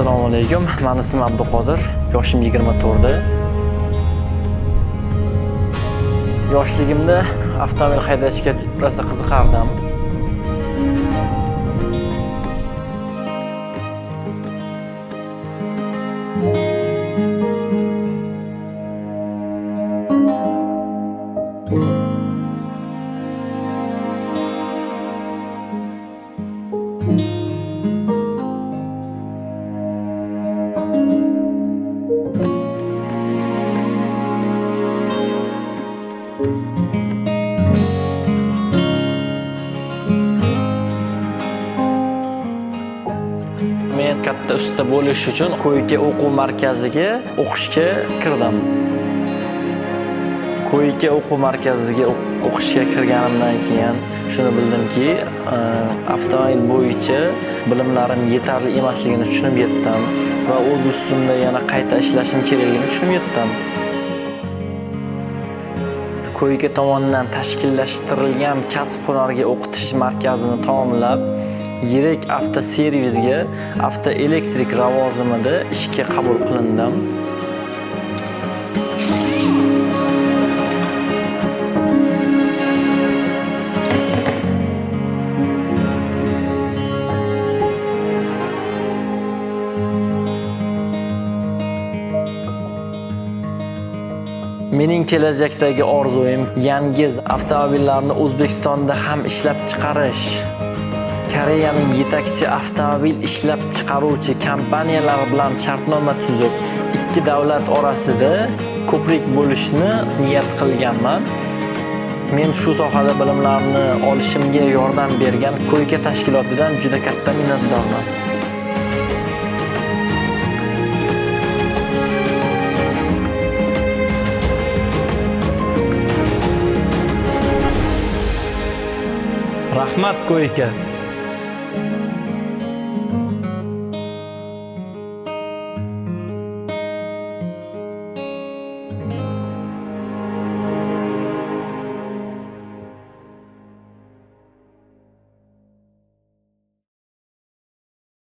Assalomu alaykum. Men ismim Abduqodir. Yoshim 24. Yoshligimda avtomobil haydashga rosa qiziqardim. Men katta usta bo'lish uchun Ko'yka o'quv markaziga o'qishga kirdim. Ko'yka o'quv markaziga o'qishga kirganimdan keyin shuni bildimki, avtomobil bo'yicha bilimlarim yetarli emasligini tushunib yetdim va o'z ustimda yana qayta ishlashim kerakligini tushunib yetdim. Ko'yka tomonidan tashkillashtirilgan kasb-hunarga o'qitish markazini tamomlab, yirik avtoservisga avtoelektrik lavozimida ishga qabul qilindim. Mening kelajakdagi orzuim yangi avtomobillarni O'zbekistonda ham ishlab chiqarish. Koreyaning yetakchi avtomobil ishlab chiqaruvchi kompaniyalari bilan shartnoma tuzib, ikki davlat orasida ko'prik bo'lishni niyat qilganman. Men shu sohada bilimlarni olishimga yordam bergan Ko'yka tashkilotidan juda katta minnatdorman. Rahmat Ko'yka.